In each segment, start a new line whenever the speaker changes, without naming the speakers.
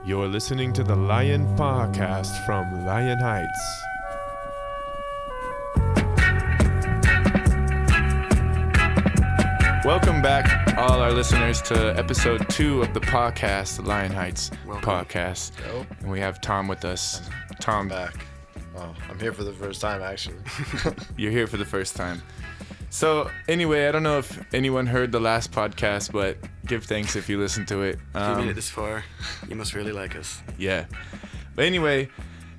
You're listening to the Lion PAWcast from Lion Heights. Welcome back, all our listeners, to episode 2 of the PAWcast, the Lion Heights PAWcast. And we have Tom with us. Tom,
back. Oh, I'm here for the first time, actually.
You're here for the first time. So anyway, I don't know if anyone heard the last podcast, but give thanks if you listened to it.
If you made it this far, you must really like us.
Yeah. But anyway,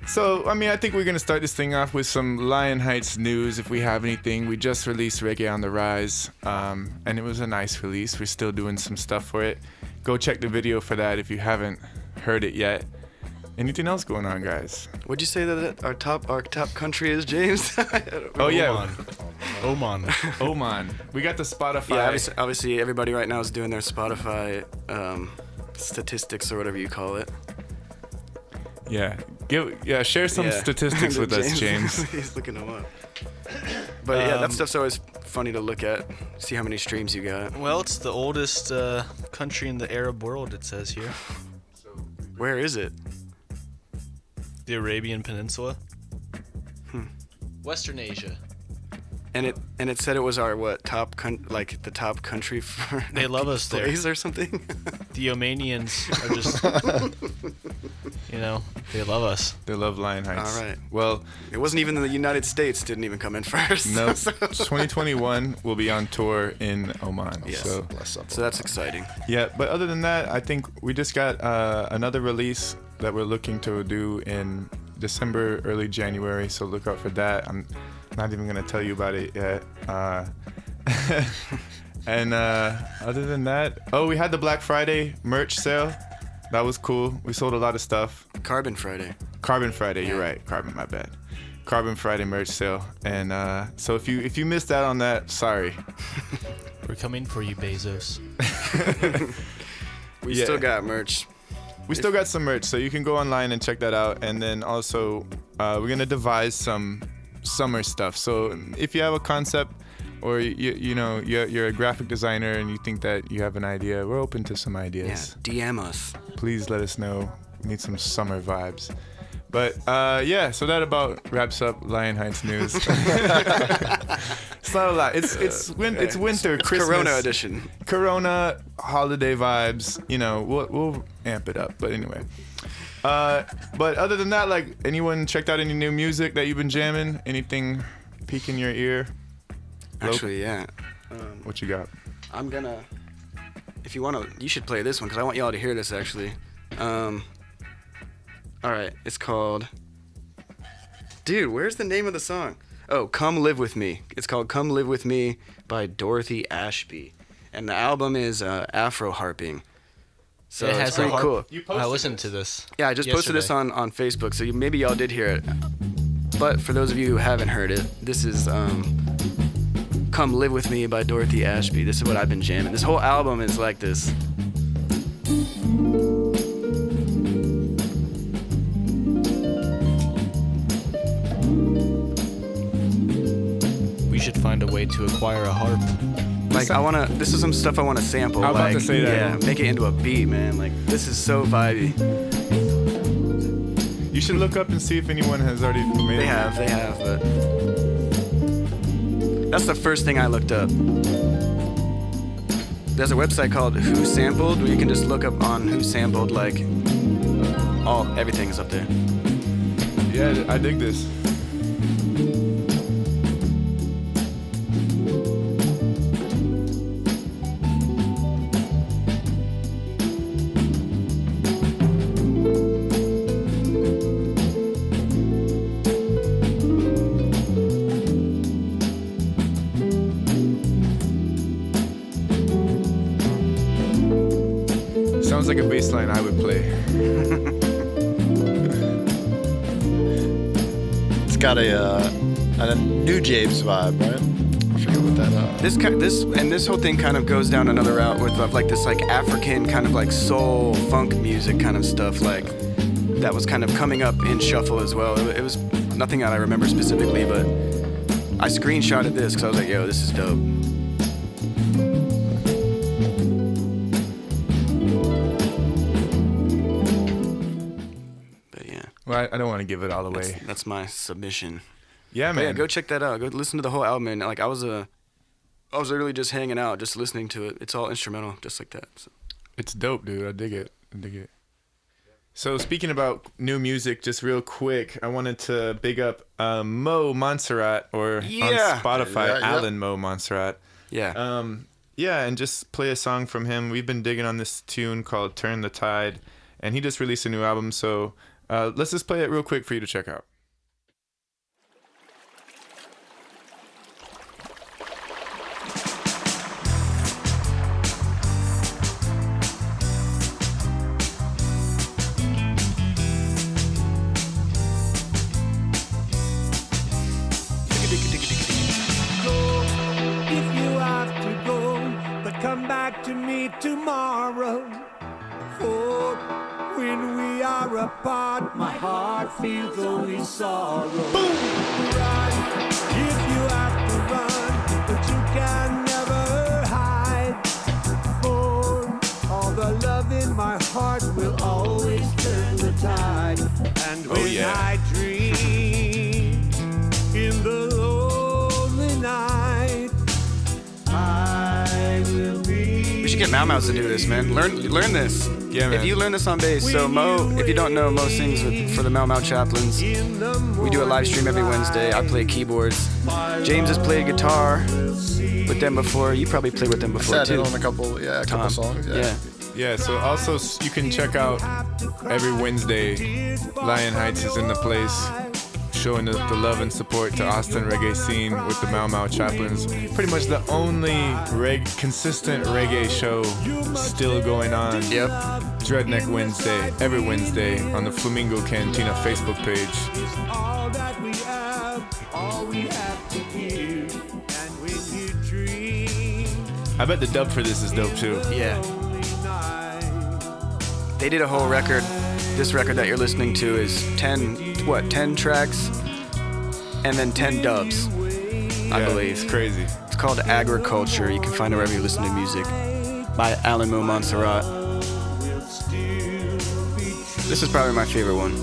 so, I think we're going to start this thing off with some Lion Heights news, if we have anything. We just released Reggae on the Rise, and it was a nice release. We're still doing some stuff for it. Go check the video for that if you haven't heard it yet. Anything else going on, guys?
What'd you say that our top country is, James?
Oh, yeah.
Oman.
We got the Spotify.
Yeah, obviously everybody right now is doing their Spotify statistics or whatever you call it.
Yeah. Share some statistics with us, James.
He's looking them up. But yeah, that stuff's always funny to look at, see how many streams you got.
Well, it's the oldest country in the Arab world, it says here.
Where is it?
The Arabian Peninsula. Western Asia.
And it said it was our the top country for
they love us there
or something.
The Omanians are just they love us.
They love Lion Heights.
All right.
Well,
it wasn't even the United States didn't even come in first.
No. 2021 will be on tour in Oman.
Yes. So that's exciting.
Yeah, but other than that, I think we just got another release that we're looking to do in December, early January, so look out for that. I'm not even going to tell you about it yet. And other than that, we had the Black Friday merch sale. That was cool. We sold a lot of stuff.
Carbon Friday,
yeah. You're right. Carbon, my bad. Carbon Friday merch sale. And so if you missed that on that, sorry.
We're coming for you, Bezos.
We still got merch.
We still got some merch, so you can go online and check that out. And then also, we're going to devise some summer stuff. So if you have a concept or you're a graphic designer and you think that you have an idea, we're open to some ideas.
Yeah, DM us.
Please let us know. We need some summer vibes. But so that about wraps up Lion Heights news. It's not a lot. It's winter,
it's
Christmas,
Corona edition.
Corona holiday vibes. We'll amp it up. But anyway. But other than that, like, anyone checked out any new music that you've been jamming? Anything piquing your ear?
Actually, yeah.
What you got?
I'm gonna. If you wanna, you should play this one because I want y'all to hear this actually. All right, it's called. Dude, where's the name of the song? Oh, Come Live With Me. It's called Come Live With Me by Dorothy Ashby, and the album is Afro Harping. So
it has
it's pretty cool.
I listened to this.
Yeah, I just posted this on Facebook, so maybe y'all did hear it. But for those of you who haven't heard it, this is Come Live With Me by Dorothy Ashby. This is what I've been jamming. This whole album is like this.
We should find a way to acquire a harp.
Like, this is some stuff I want to sample.
I was about to say that.
Yeah, make it into a beat, man. Like, this is so vibey.
You should look up and see if anyone has already made it.
They have, but that's the first thing I looked up. There's a website called Who Sampled where you can just look up on who sampled, like, everything's up there.
Yeah, I dig this. Sounds like a bass line I would play.
It's got a new James vibe, right? I forget what that.
This whole thing kind of goes down another route with like this like African kind of like soul funk music kind of stuff like that was kind of coming up in shuffle as well. It was nothing that I remember specifically, but I screenshotted this because I was like, yo, this is dope.
I don't want to give it all away.
That's my submission.
Yeah,
But
man.
yeah, go check that out. Go listen to the whole album. And like I was literally just hanging out, just listening to it. It's all instrumental, just like that. So.
It's dope, dude. I dig it. So speaking about new music, just real quick, I wanted to big up Mo Montserrat, or on Spotify, Alan Mo Montserrat.
Yeah.
Yeah, and just play a song from him. We've been digging on this tune called Turn the Tide, and he just released a new album, so let's just play it real quick for you to check out.
To me tomorrow, for when we are apart, my heart feels only sorrow. Boom! Run, if you have to run, but you can never hide. For all the love in my heart will always turn the tide. And when I dream in the lonely night, I will be.
We should get Mau to do this, man. Learn this.
Yeah, man.
If you learn this on bass, so Mo, if you don't know, Mo sings for the Mau Chaplains. We do a live stream every Wednesday. I play keyboards. James has played guitar with them before. You probably played with them before
I sat
too.
in on a couple songs.
Yeah, so also you can check out every Wednesday, Lion Heights is in the place, showing the love and support to Austin reggae scene with the Mau Chaplains. Pretty much the only consistent reggae show still going on.
Yep.
Dreadneck Wednesday, every Wednesday on the Flamingo Cantina Facebook page.
All that we have, all we have to give. And when you dream,
I bet the dub for this is dope too.
Yeah. They did a whole record. This record that you're listening to is 10 tracks and then 10 dubs, I believe.
It's crazy.
It's called Agriculture. You can find it wherever you listen to music by Alan Mo Montserrat. This is probably my favorite one.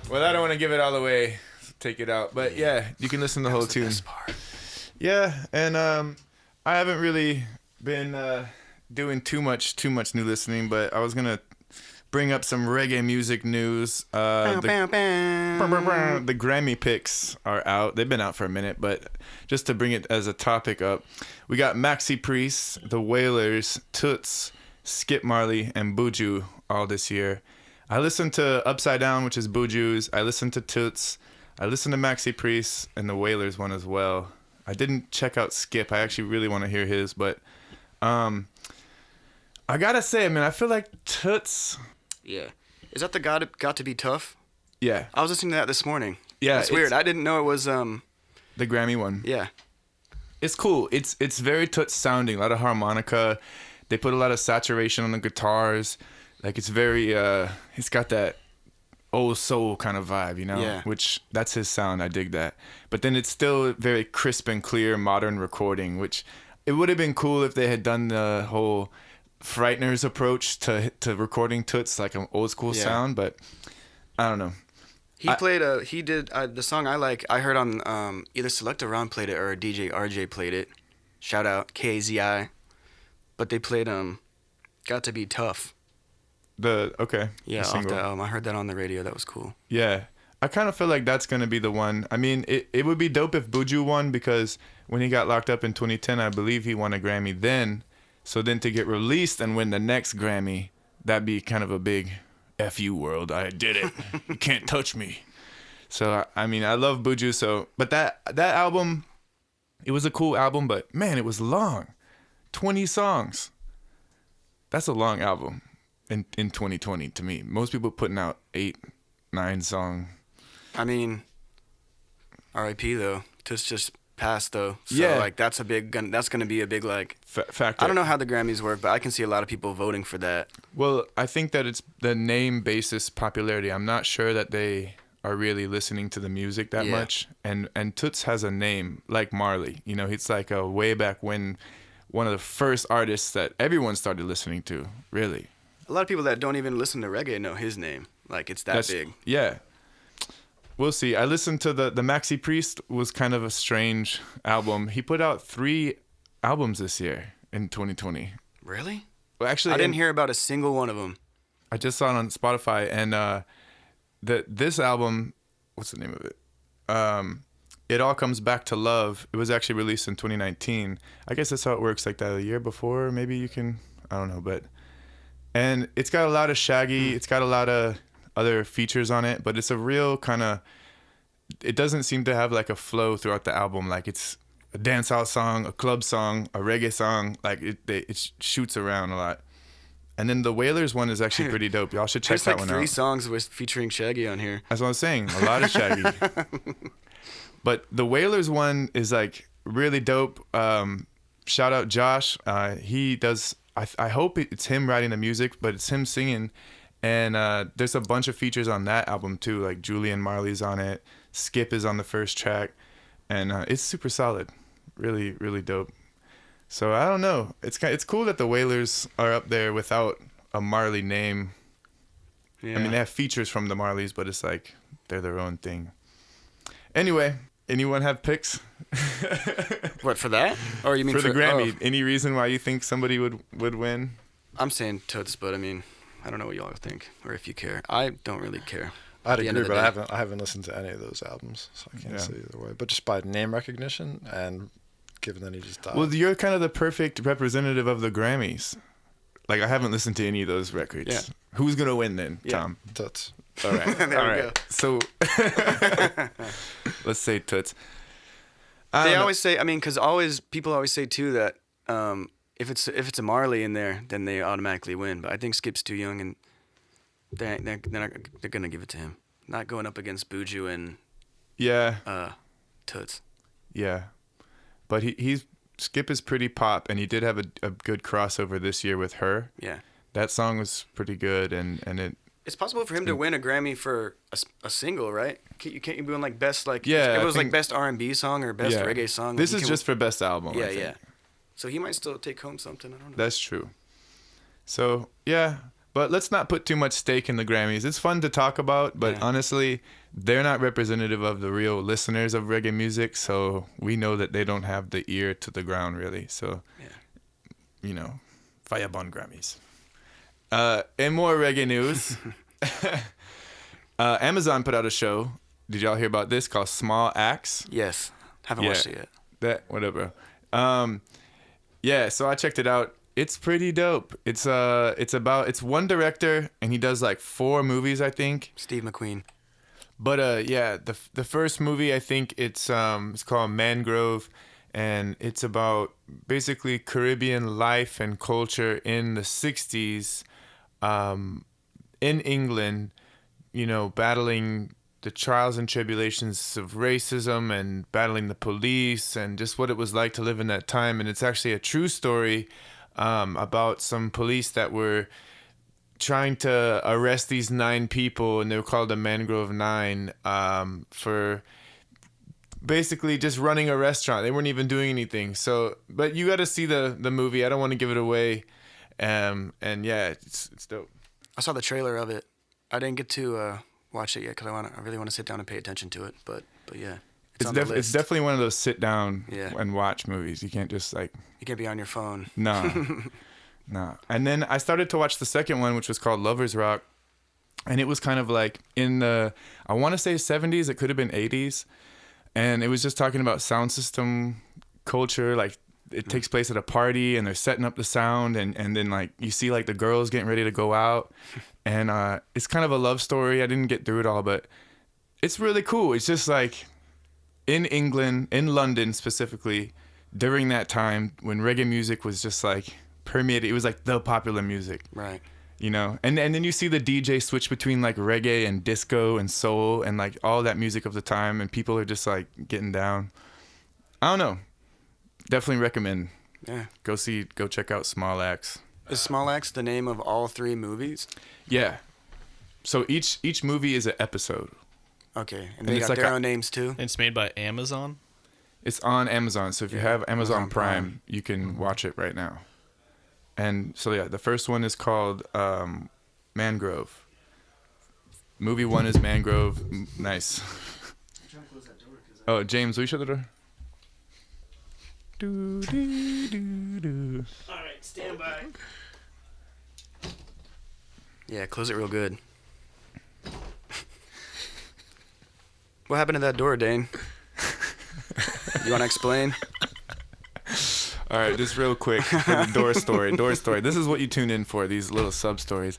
Well, I don't want to give it all away. Take it out. But yeah, you can listen to the whole tune.
Best part.
Yeah, and I haven't really been doing too much new listening, but I was gonna bring up some reggae music news. The Grammy picks are out. They've been out for a minute, but just to bring it as a topic up, we got Maxi Priest, The Wailers, Toots, Skip Marley, and Buju all this year. I listened to Upside Down, which is Buju's. I listened to Toots. I listened to Maxi Priest and the Wailers one as well. I didn't check out Skip. I actually really want to hear his, but I gotta say, man, I feel like Toots.
Yeah. Is that the Got to Be Tough?
Yeah.
I was listening to that this morning.
Yeah.
That's weird. I didn't know it was
the Grammy one.
Yeah.
It's cool. It's very Toots sounding. A lot of harmonica. They put a lot of saturation on the guitars. Like it's very it's got that old soul kind of vibe, you know?
Yeah.
Which that's his sound. I dig that. But then it's still very crisp and clear modern recording, which it would have been cool if they had done the whole Frighteners approach to recording Toots, like an old school sound, but I don't know.
He did the song I heard on either Selecta Ron played it or DJ RJ played it. Shout out KZI. But they played Got to Be Tough.
Yeah,
the off the album. I heard that on the radio. That was cool.
Yeah. I kind of feel like that's going to be the one. I mean, it would be dope if Buju won, because when he got locked up in 2010, I believe he won a Grammy then. So then to get released and win the next Grammy, that'd be kind of a big F you world. I did it. You can't touch me. So, I mean, I love Buju. So, but that album, it was a cool album, but man, it was long. 20 songs. That's a long album in 2020 to me. Most people putting out 8, 9 songs.
I mean, R.I.P. though. Just passed though. So
yeah.
like that's going to be a big like
factor.
I don't know how the Grammys work, but I can see a lot of people voting for that.
Well, I think that it's the name basis popularity. I'm not sure that they are really listening to the music that
Yeah.
much. And Toots has a name like Marley. You know, he's like a way back when one of the first artists that everyone started listening to, really.
A lot of people that don't even listen to reggae know his name. Like, it's that big.
Yeah. We'll see. I listened to the Maxi Priest was kind of a strange album. He put out 3 albums this year in 2020.
Really?
Well, actually,
I didn't hear about a single one of them.
I just saw it on Spotify, and this album, what's the name of it? It All Comes Back to Love. It was actually released in 2019. I guess that's how it works, like that a year before. Maybe you can, I don't know, and it's got a lot of Shaggy. It's got a lot of other features on it, but it's a real kind of, it doesn't seem to have like a flow throughout the album. Like it's a dancehall song, a club song, a reggae song. Like it shoots around a lot. And then the Wailers one is actually pretty dope. Y'all should check
There's
that
like
one
3
out.
songs with featuring Shaggy on here.
That's what I'm saying. A lot of Shaggy. But the Wailers one is like really dope. Shout out Josh. He does. I hope it's him writing the music, but it's him singing. And there's a bunch of features on that album too. Like Julian Marley's on it. Skip is on the first track, and it's super solid. Really, really dope. So I don't know. It's cool that the Wailers are up there without a Marley name.
Yeah.
I mean, they have features from the Marleys, but it's like they're their own thing. Anyway, anyone have picks
What, for that? Or you mean
for the Grammy?
oh,
Any reason why you think somebody would win?
I'm saying Toots, but I mean, I don't know what y'all think, or if you care. I don't really care.
I'd
At the end
agree,
of the
but
day.
I haven't listened to any of those albums, so I can't
Yeah.
say either way. But just by name recognition, and given that he just died.
Well, you're kind of the perfect representative of the Grammys. Like, I haven't listened to any of those records.
Yeah.
Who's gonna win then,
Yeah.
Tom?
Toots.
All right.
There
All
we
right.
go.
So let's say Toots. I
They
don't know.
always say, I mean, because people always say too that if it's a Marley in there, then they automatically win. But I think Skip's too young, and they're gonna give it to him. Not going up against Buju and
Yeah.
Toots.
Yeah. But he's Skip is pretty pop, and he did have a good crossover this year with Her.
Yeah.
That song was pretty good, and it.
It's possible for him to win a Grammy for a single, right? Can't you win like best like
Yeah,
if it
I
was like
think-
best R&B song or best
Yeah.
reggae song.
This
like,
is just for best album. I
yeah,
think.
yeah. So he might still take home something. I don't know.
That's true. So yeah, but let's not put too much stake in the Grammys. It's fun to talk about, but
Yeah.
honestly, they're not representative of the real listeners of reggae music. So we know that they don't have the ear to the ground, really. So, you know, fire on Grammys. And more reggae news. Amazon put out a show. Did y'all hear about this? Called Small Axe.
Yes. Haven't watched it yet.
That whatever. Yeah, so I checked it out. It's pretty dope. It's one director, and he does like 4 movies, I think.
Steve McQueen.
But yeah, the first movie, I think it's called Mangrove, and it's about basically Caribbean life and culture in the 60s in England, you know, battling the trials and tribulations of racism and battling the police and just what it was like to live in that time. And it's actually a true story about some police that were trying to arrest these 9 people, and they were called the Mangrove 9 for basically just running a restaurant. They weren't even doing anything. So, but you got to see the movie. I don't want to give it away. And yeah, it's dope.
I saw the trailer of it. I didn't get to watch it yet because I really want to sit down and pay attention to it. But yeah, it's on the list.
It's definitely one of those sit down
Yeah.
and watch movies. You can't just like
You can't be on your phone.
no. And then I started to watch the second one, which was called Lovers Rock, and it was kind of like in the, I want to say 70s. It could have been 80s, and it was just talking about sound system culture. Like it takes place at a party, and they're setting up the sound, and then like you see like the girls getting ready to go out, and it's kind of a love story. I didn't get through it all, but it's really cool. It's just like in England, in London specifically, during that time when reggae music was just like permeated. It was like the popular music,
Right.
you know. And then you see the DJ switch between like reggae and disco and soul and like all that music of the time, and people are just like getting down. I don't know. Definitely recommend.
Yeah.
Go check out Small Axe.
Is Small Axe the name of all 3 movies?
Yeah. So each movie is an episode.
Okay, and
And
they
it's
got
like
their
a-
own names too.
It's made by Amazon.
It's on Amazon, so if you have Amazon
Amazon
Prime,
Prime.
you can watch it right now. And so yeah, the first one is called Mangrove. Movie 1 is Mangrove. Nice. Oh, James, will you shut the door? Do, do, do, do.
All right, stand by.
Yeah, close it real good. What happened to that door, Dane? You want to explain?
All right, just real quick for the door story. Door story. This is what you tune in for, these little sub stories.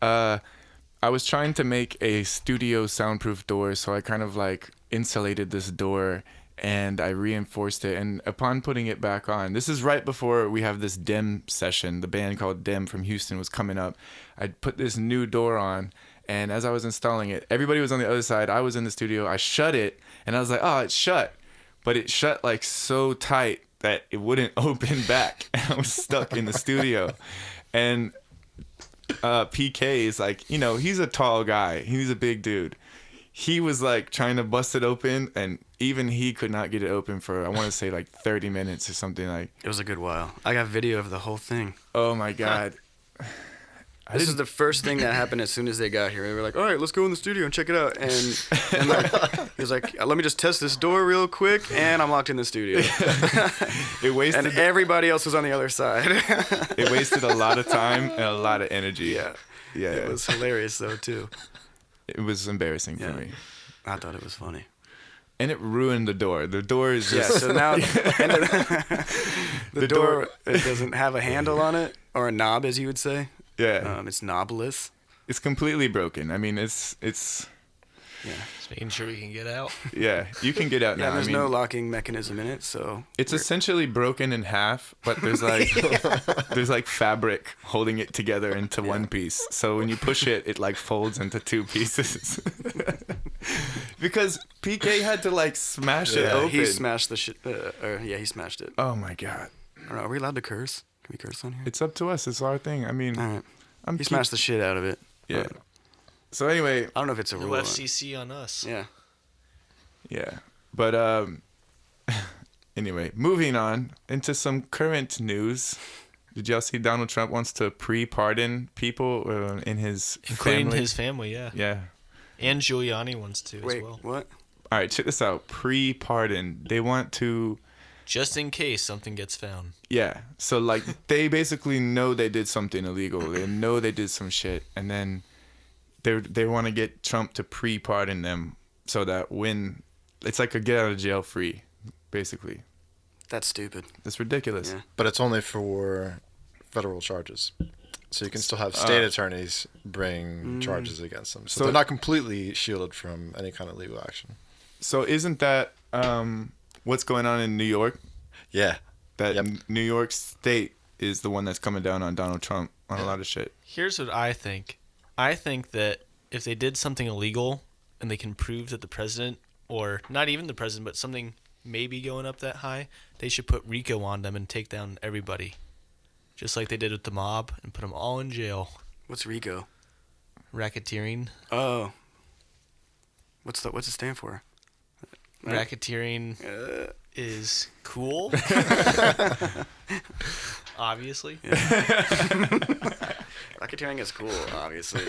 I was trying to make a studio soundproof door, so I kind of like insulated this door and I reinforced it. And upon putting it back on, this is right before we have this Dem session. The band called Dem from Houston was coming up. I put this new door on, and as I was installing it, everybody was on the other side. I was in the studio. I shut it, and I was like, oh, it's shut. But it shut like so tight that it wouldn't open back. And I was stuck in the studio. And PK is like, you know, he's a tall guy. He's a big dude. He was like trying to bust it open, and even he could not get it open for, I want to say like 30 minutes or something. Like,
It was a good while. I got video of the whole thing.
oh my God.
This is the first thing that happened as soon as they got here. They were like, all right, let's go in the studio and check it out. And like, he was like, let me just test this door real quick, and I'm locked in the studio.
It wasted,
And everybody else was on the other side.
it wasted a lot of time and a lot of energy.
Yeah.
Yeah.
It was hilarious, though, too.
It was embarrassing
Yeah.
for me.
I thought it was funny.
And it ruined the door. The door is
Yeah,
just...
so now the door, it doesn't have a handle on it, or a knob, as you would say.
Yeah.
It's knobless.
It's completely broken. I mean, it's
Just making sure we can get out.
yeah, you can get out
Yeah,
now.
there's
I mean,
no locking mechanism in it, so
it's essentially broken in half, but there's like there's like fabric holding it together into one piece. So when you push it, it like folds into two pieces. Because PK had to like smash it open.
he smashed the shit. He smashed it.
Oh my God.
I don't know, are we allowed to curse? Can we curse on here?
It's up to us. It's our thing. I mean,
All right.
I'm
He smashed the shit out of it.
Yeah.
but
So anyway,
I don't know if it's a
No
rule.
FCC on us.
Yeah.
yeah. But anyway, moving on into some current news. Did y'all see Donald Trump wants to pre-pardon people in his
Including
family?
his family, yeah.
Yeah.
And Giuliani wants to
Wait,
as well.
what?
All right, check this out. Pre-pardon. They want to,
Just in case something gets found.
yeah. So like they basically know they did something illegal. They know they did some shit, and then they want to get Trump to pre-pardon them so that when it's like a get out of jail free, basically.
That's stupid.
It's ridiculous.
Yeah.
But it's only for federal charges. So you can still have state attorneys bring charges against them. So
So-
they're not completely shielded from any kind of legal action.
So isn't that what's going on in New York?
Yeah.
That
Yep.
New York State is the one that's coming down on Donald Trump on a lot of shit.
Here's what I think. I think that if they did something illegal and they can prove that the president, or not even the president, but something maybe going up that high, they should put RICO on them and take down everybody. Just like they did with the mob and put them all in jail.
What's RICO?
Racketeering.
Oh. What's it stand for?
Racketeering is cool. Obviously.
Racketeering is cool, obviously.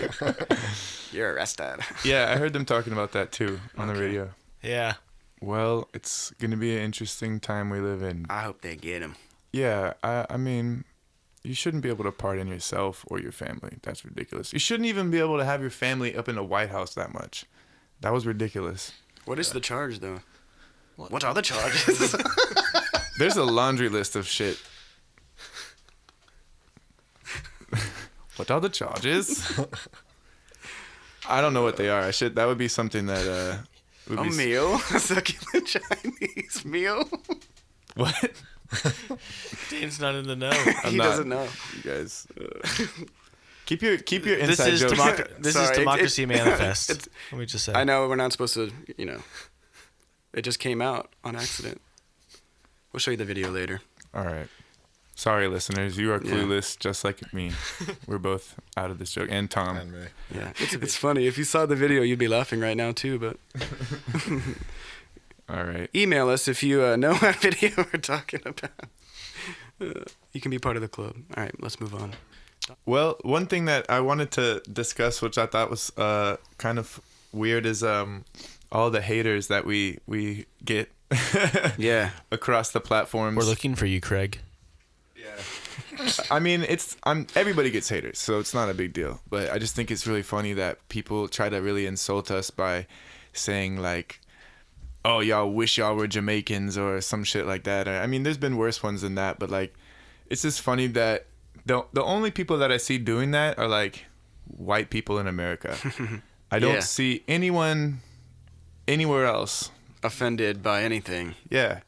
You're arrested.
Yeah, I heard them talking about that too on the radio.
Yeah.
Well, it's going to be an interesting time we live in.
I hope they get him.
Yeah, I mean, you shouldn't be able to pardon yourself or your family. That's ridiculous. You shouldn't even be able to have your family up in the White House that much. That was ridiculous.
What is the charge, though? What are the charges?
There's a laundry list of shit. What are the charges? I don't know what they are. That would be something that would
A
be
meal? A succulent Chinese meal?
What?
Dane's not in the know.
I'm
He
not-
doesn't know.
You guys, keep your
This
inside
is
jokes.
this
Sorry,
is
it-
Democracy Manifest.
it's-
Let me just say.
I know we're not supposed to, it just came out on accident. We'll show you the video later.
All right. Sorry, listeners, you are clueless, just like me. We're both out of this joke, and Tom.
And me.
Yeah, it's funny. If you saw the video, you'd be laughing right now too. But
All right.
email us if you know what video we're talking about. You can be part of the club. All right, let's move on.
Well, one thing that I wanted to discuss, which I thought was kind of weird, is all the haters that we get
Yeah.
across the platforms.
We're looking for you, Craig.
I mean, everybody gets haters, so it's not a big deal. But I just think it's really funny that people try to really insult us by saying like, "Oh, y'all wish y'all were Jamaicans" or some shit like that. I mean, there's been worse ones than that, but like, it's just funny that the only people that I see doing that are like white people in America. I don't see anyone anywhere else
Offended by anything.
Yeah.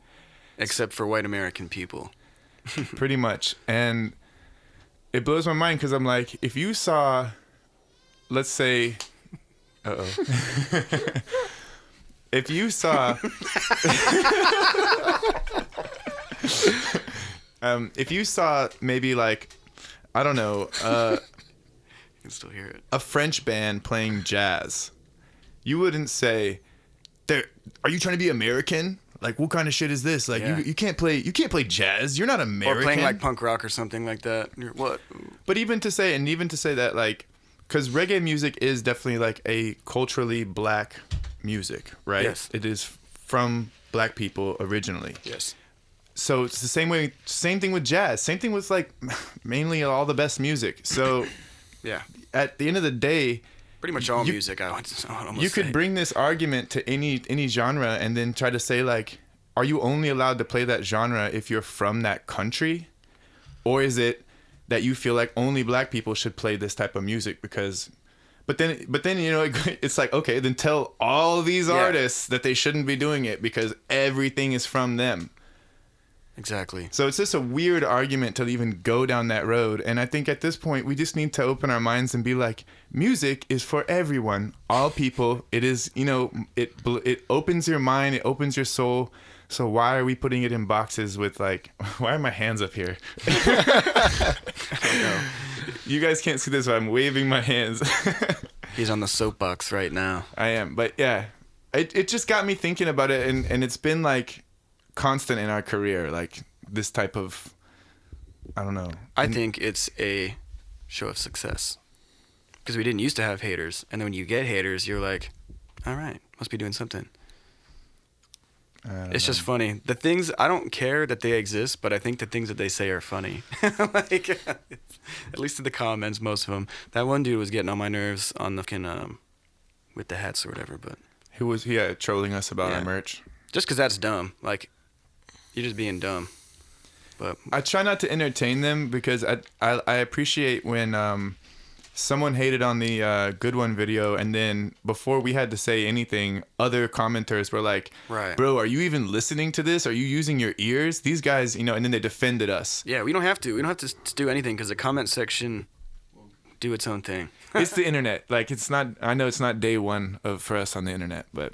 Except for white American people.
Pretty much. And it blows my mind because I'm like, if you saw, let's say, if you saw, if you saw maybe like, I don't know,
You can still hear it.
a French band playing jazz, you wouldn't say, "Are you trying to be American? Like, what kind of shit is this? Like, you can't play jazz. You're not American."
Or playing like punk rock or something like that. What?
But even to say that, like, because reggae music is definitely like a culturally black music, right?
Yes.
It is from black people originally.
Yes.
So it's the same thing with jazz. Same thing with like mainly all the best music. So
Yeah.
at the end of the day,
Pretty much all music, I would almost
you
say.
could bring this argument to any genre and then try to say like, are you only allowed to play that genre if you're from that country? Or is it that you feel like only black people should play this type of music because but then you know, it's like, okay, then tell all these artists that they shouldn't be doing it because everything is from them.
Exactly.
So it's just a weird argument to even go down that road. And I think at this point, we just need to open our minds and be like, music is for everyone, all people. It is, you know, it opens your mind, it opens your soul. So why are we putting it in boxes with like, why are my hands up here? I don't know. You guys can't see this, but I'm waving my hands.
He's on the soapbox right now.
I am. But yeah, it just got me thinking about it. And it's been like constant in our career, like this type of, I don't know.
I think it's a show of success because we didn't used to have haters, and then when you get haters, you're like, all right, must be doing something. It's just funny. The things, I don't care that they exist, but I think the things that they say are funny. Like, at least in the comments, most of them. That one dude was getting on my nerves on the with the hats or whatever, but
Who was trolling us about our merch?
Just because that's dumb. Like, you're just being dumb. But
I try not to entertain them because I appreciate when someone hated on the Good One video, and then before we had to say anything, other commenters were like,
Right.
"Bro, are you even listening to this? Are you using your ears? These guys, you know," and then they defended us.
yeah, we don't have to. We don't have to do anything because the comment section do its own thing.
It's the internet. Like, it's not, I know it's not day one for us on the internet, but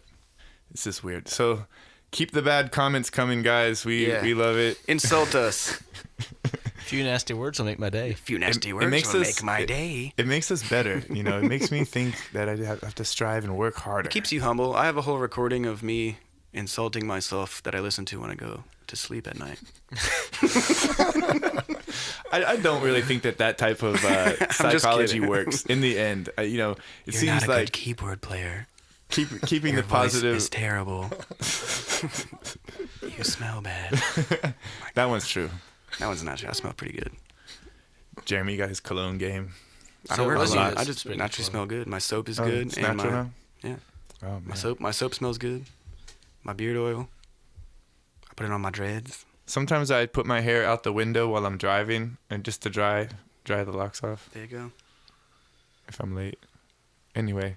it's just weird. So keep the bad comments coming, guys. We love it.
Insult us.
A few nasty words will make my day.
A few nasty words
makes
will
us-
make my day.
It makes us better. You know, it makes me think that I have to strive and work harder.
It keeps you humble. I have a whole recording of me insulting myself that I listen to when I go to sleep at night.
I don't really think that type of psychology works in the end. You know, it
You're
seems
not a
like
good keyboard player.
keeping
Your
the
voice
positive.
is terrible. You smell bad.
That one's true.
That one's not true. I smell pretty good.
Jeremy got his cologne game.
I don't wear
Ozzy
cologne.
is
I just
pretty
naturally
cologne.
smell good. My soap is
Oh,
good.
it's
and
natural now?
Yeah.
Oh, man.
My soap smells good. My beard oil. I put it on my dreads.
Sometimes I put my hair out the window while I'm driving, and just to dry the locks off
There you go.
if I'm late. Anyway,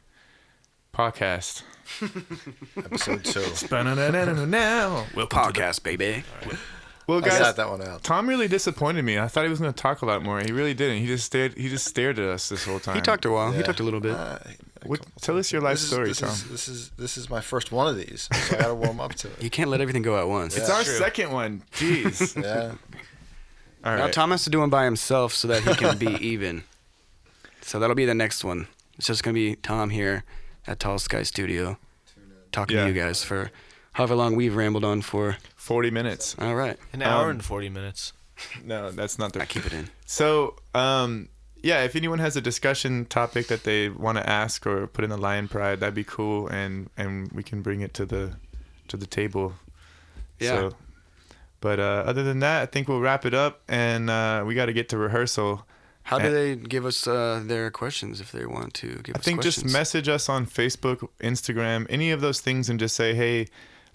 PAWcast.
Episode 2.
Now,
PAWcast, baby.
well,
I
guys,
sat that one out.
Tom really disappointed me. I thought he was going to talk a lot more. He really didn't. He just stared at us this whole time.
He talked a while. He
Yeah.
talked a little bit.
Tell us your life story, Tom.
This is my first one of these, so I gotta warm up to it.
You can't let everything go at once.
It's our second one. Jeez.
Yeah.
All
Now
right.
Tom has to do one by himself so that he can be even. So that'll be the next one. It's just gonna be Tom here at Tall Sky Studio, talking
Yeah.
to you guys for however long we've rambled on for.
40 minutes.
All right,
An hour and 40 minutes.
No, that's not the.
I keep it in.
So, yeah, if anyone has a discussion topic that they want to ask or put in the Lion Pride, that'd be cool, and we can bring it to the table.
Yeah.
So, but other than that, I think we'll wrap it up, and we got to get to rehearsal.
How do they give us their questions if they want to give
I
us
think
questions?
just message us on Facebook, Instagram, any of those things, and just say, "Hey,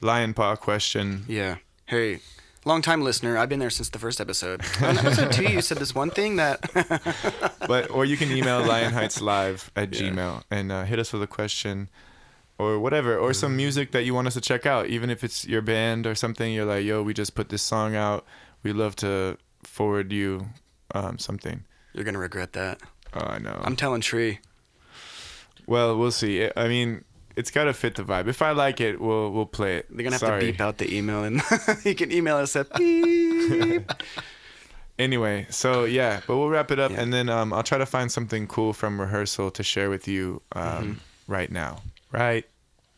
Lion Paw question."
Yeah. Hey, long-time listener. I've been there since the first episode. On episode 2, you said this one thing that...
Or you can email lionheightslive@gmail and hit us with a question or whatever, or some music that you want us to check out, even if it's your band or something. You're like, yo, we just put this song out. We'd love to forward you something.
You're going to regret that.
Oh, I know.
I'm telling Tree.
Well, we'll see. I mean, it's got to fit the vibe. If I like it, we'll play it.
They're going to have
Sorry.
to beep out the email, and you can email us at beep.
Anyway, so yeah, but we'll wrap it up,
Yeah.
and then I'll try to find something cool from rehearsal to share with you right now. Right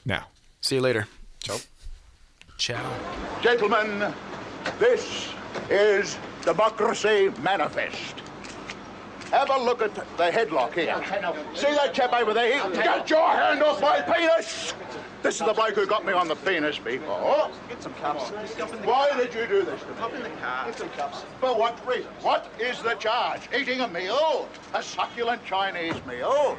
now.
See you later.
Ciao.
Gentlemen, this is Democracy Manifest. Have a look at the headlock here. See that chap over there? Get your hand off my penis! This is the bloke who got me on the penis before.
Get some cups.
Why did you do this to me?
Up in the car. Get some cups.
For what reason? What is the charge? Eating a meal? A succulent Chinese meal?